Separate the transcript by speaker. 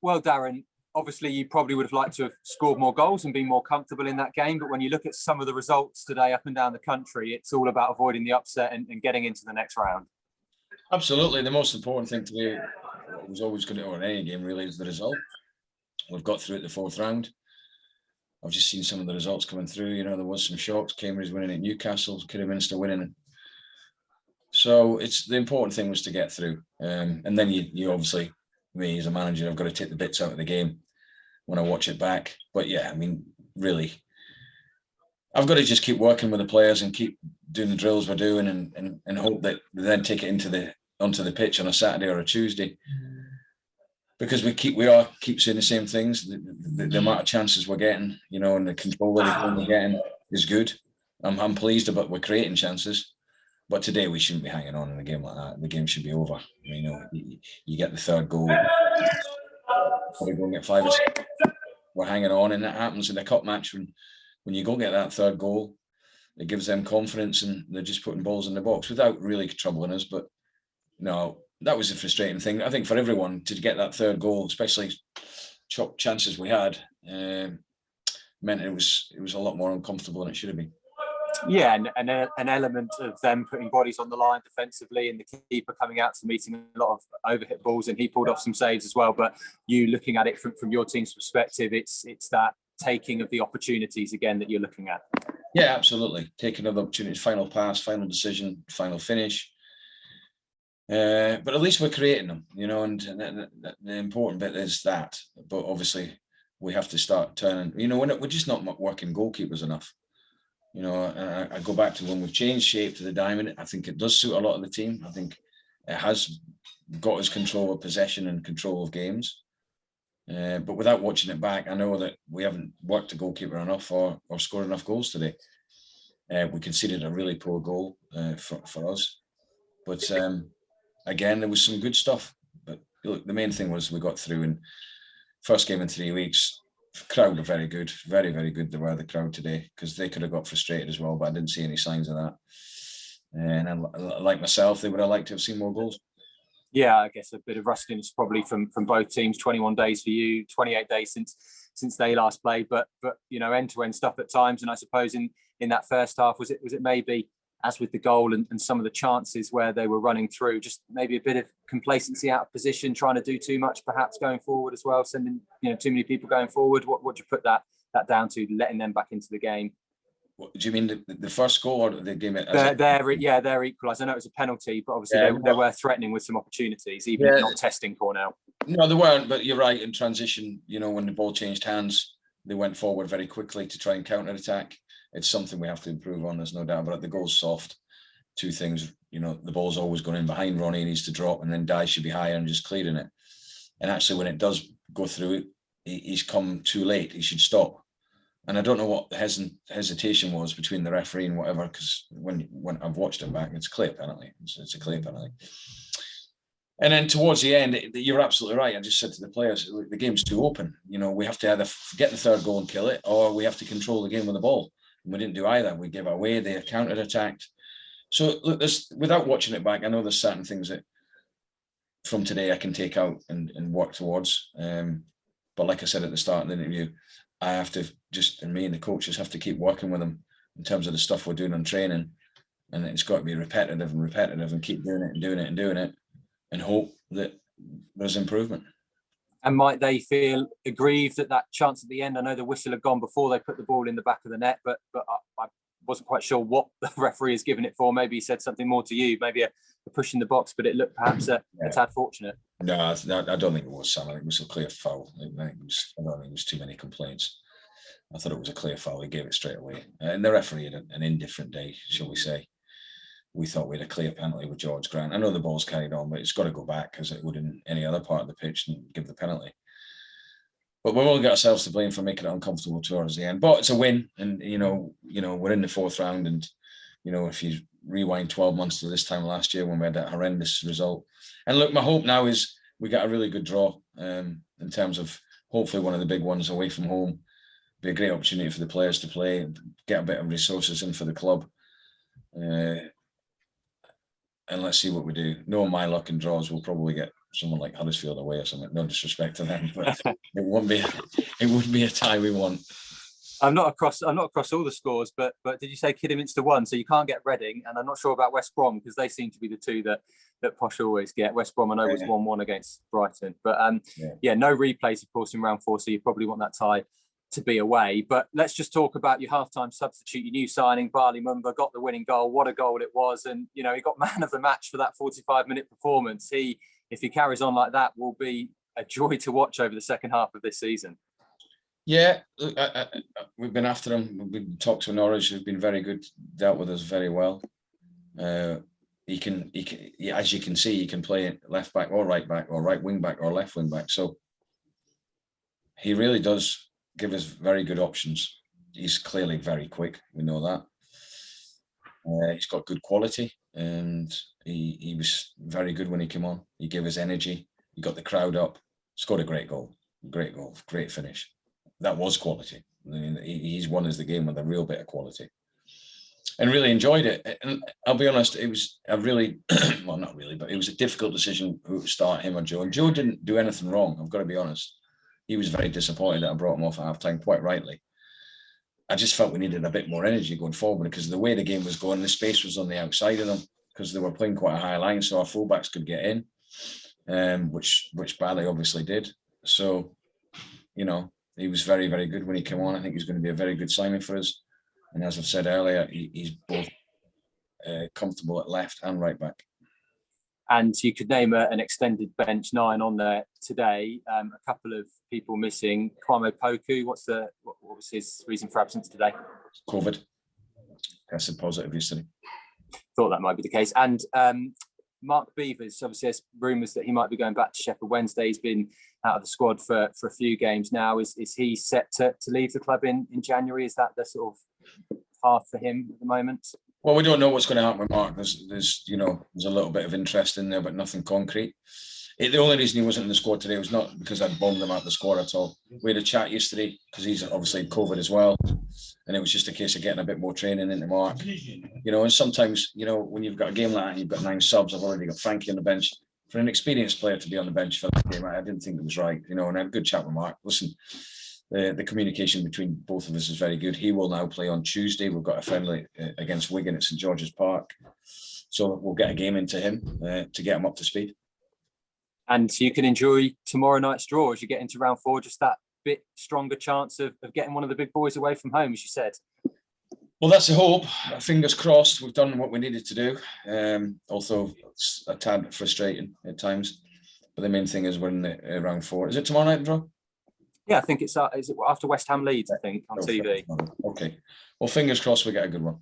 Speaker 1: Well, Darren, obviously you probably would have liked to have scored more goals and been more comfortable in that game. But when you look at some of the results today up and down the country, it's all about avoiding the upset and getting into the next round.
Speaker 2: Absolutely. The most important thing today was always going to, or in any game really, is the result. We've got through at the fourth round. I've just seen some of the results coming through. You know, there was some shocks. Cambridge winning at Newcastle, Kidderminster winning. So it's the important thing was to get through. And then you obviously, me as a manager, I've got to take the bits out of the game when I watch it back. But yeah, I mean, really, I've got to just keep working with the players and keep doing the drills we're doing and hope that they then take it onto the pitch on a Saturday or a Tuesday. Because we keep saying the same things. The amount of chances we're getting, you know, and the control of the game we're getting is good. I'm pleased about we're creating chances. But today we shouldn't be hanging on in a game like that. The game should be over. You know, you get the third goal, probably go and get 5 or 6. We're hanging on, and that happens in a cup match when you go get that third goal. It gives them confidence, and they're just putting balls in the box without really troubling us. But no, that was a frustrating thing. I think for everyone to get that third goal, especially chances we had, meant it was a lot more uncomfortable than it should have been.
Speaker 1: Yeah, and an element of them putting bodies on the line defensively and the keeper coming out to meeting a lot of overhit balls, and he pulled off some saves as well. But you looking at it from your team's perspective, it's that taking of the opportunities again that you're looking at. Yeah,
Speaker 2: absolutely. Taking of the opportunities, final pass, final decision, final finish. But at least we're creating them, you know, and the important bit is that. But obviously, we have to start turning, you know, we're just not working goalkeepers enough. You know, and I go back to when we've changed shape to the diamond. I think it does suit a lot of the team. I think it has got us control of possession and control of games. But without watching it back, I know that we haven't worked the goalkeeper enough or scored enough goals today. We conceded a really poor goal for us. But again, there was some good stuff. But look, the main thing was we got through. And first game in 3 weeks. Crowd are very good, very, very good. They were the crowd today, because they could have got frustrated as well, but I didn't see any signs of that. And like myself, they would have liked to have seen more goals.
Speaker 1: Yeah, I guess a bit of rustiness probably from both teams. 21 days for you, 28 days since they last played, but you know, end-to-end stuff at times. And I suppose in that first half, was it maybe, as with the goal and some of the chances where they were running through, just maybe a bit of complacency out of position, trying to do too much perhaps going forward as well, sending, you know, too many people going forward? What do you put that down to, letting them back into the game?
Speaker 2: What, do you mean the first goal or the game?
Speaker 1: They're equalised. I know it was a penalty, but obviously they were threatening with some opportunities, even if not testing Cornell.
Speaker 2: No, they weren't, but you're right. In transition, you know, when the ball changed hands, they went forward very quickly to try and counter-attack. It's something we have to improve on, there's no doubt. But the goal's soft. 2 things, you know, the ball's always going in behind Ronnie, he needs to drop, and then Dye should be higher and just clearing it. And actually, when it does go through it, he's come too late. He should stop. And I don't know what the hesitation was between the referee and whatever, because when I've watched it back, it's a clear penalty. It's a clear penalty. And then towards the end, you're absolutely right. I just said to the players, the game's too open. You know, we have to either get the third goal and kill it, or we have to control the game with the ball. And we didn't do either. We gave away, they counter-attacked. So look, without watching it back, I know there's certain things that from today I can take out and work towards. But like I said at the start of the interview, I have to and me and the coaches have to keep working with them in terms of the stuff we're doing on training. And it's got to be repetitive and keep doing it and hope that there's improvement.
Speaker 1: And might they feel aggrieved at that chance at the end? I know the whistle had gone before they put the ball in the back of the net, but I wasn't quite sure what the referee has given it for. Maybe he said something more to you, maybe a push in the box, but it looked perhaps a tad fortunate.
Speaker 2: No, I don't think it was, Sam. I think it was a clear foul. I don't think it was too many complaints. I thought it was a clear foul. He gave it straight away. And the referee had an indifferent day, shall we say. We thought we had a clear penalty with George Grant. I know the ball's carried on, but it's got to go back as it would in any other part of the pitch and give the penalty. But we've only got ourselves to blame for making it uncomfortable towards the end. But it's a win, and you know, we're in the fourth round, and you know, if you rewind 12 months to this time last year when we had that horrendous result. And look, my hope now is we get a really good draw in terms of hopefully one of the big ones away from home. Be a great opportunity for the players to play, get a bit of resources in for the club. And let's see what we do. Knowing my luck and draws, we'll probably get someone like Huddersfield away or something. No disrespect to them, but it wouldn't be a tie we want.
Speaker 1: I'm not across all the scores, but did you say Kidderminster won? So you can't get Reading, and I'm not sure about West Brom because they seem to be the two that Posh always get. West Brom I know was 1-1 against Brighton, but no replays of course in round 4, so you probably want that tie to be away. But let's just talk about your halftime substitute, your new signing, Barley Mumba, got the winning goal. What a goal it was, and he got man of the match for that 45-minute performance. If he carries on like that, will be a joy to watch over the second half of this season.
Speaker 2: Yeah, we've been after him. We've talked to Norwich, who've been very good, dealt with us very well. He can, as you can see, he can play left back or right back or right wing back or left wing back. So he really does give us very good options. He's clearly very quick. We know that. He's got good quality, and he was very good when he came on. He gave us energy. He got the crowd up. Scored a great goal. Great finish. That was quality. I mean, he's won us the game with a real bit of quality, and really enjoyed it. And I'll be honest, it was a really, well, not really, but it was a difficult decision who to start, him or Joe. And Joe didn't do anything wrong. I've got to be honest. He was very disappointed that I brought him off at half-time, quite rightly. I just felt we needed a bit more energy going forward because the way the game was going, the space was on the outside of them because they were playing quite a high line, so our fullbacks could get in, which Barley obviously did. So, he was very, very good when he came on. I think he's going to be a very good signing for us. And as I've said earlier, he's both comfortable at left and right back.
Speaker 1: And you could name an extended bench 9 on there today. A couple of people missing. Kwame Poku, what was his reason for absence today?
Speaker 2: COVID. Tested positive yesterday.
Speaker 1: Thought that might be the case. And Mark Beavers, obviously there's rumours that he might be going back to Sheffield Wednesday. He's been out of the squad for a few games now. Is he set to leave the club in January? Is that the sort of path for him at the moment?
Speaker 2: Well, we don't know what's going to happen with Mark. There's a little bit of interest in there, but nothing concrete. The only reason he wasn't in the squad today was not because I'd bombed him out of the squad at all. We had a chat yesterday because he's obviously COVID as well, and it was just a case of getting a bit more training into Mark. And sometimes, when you've got a game like that and you've got 9 subs, I've already got Frankie on the bench. For an experienced player to be on the bench for that game, I didn't think it was right. And I had a good chat with Mark. Listen, the communication between both of us is very good. He will now play on Tuesday. We've got a friendly against Wigan at St George's Park. So we'll get a game into him to get him up to speed.
Speaker 1: And you can enjoy tomorrow night's draw as you get into round 4, just that bit stronger chance of getting one of the big boys away from home, as you said.
Speaker 2: Well, that's the hope. Fingers crossed. We've done what we needed to do. Although it's a tad frustrating at times. But the main thing is we're in the round 4. Is it tomorrow night, draw?
Speaker 1: Yeah, I think is it after West Ham Leeds, I think, on TV.
Speaker 2: Okay. Well, fingers crossed we get a good one.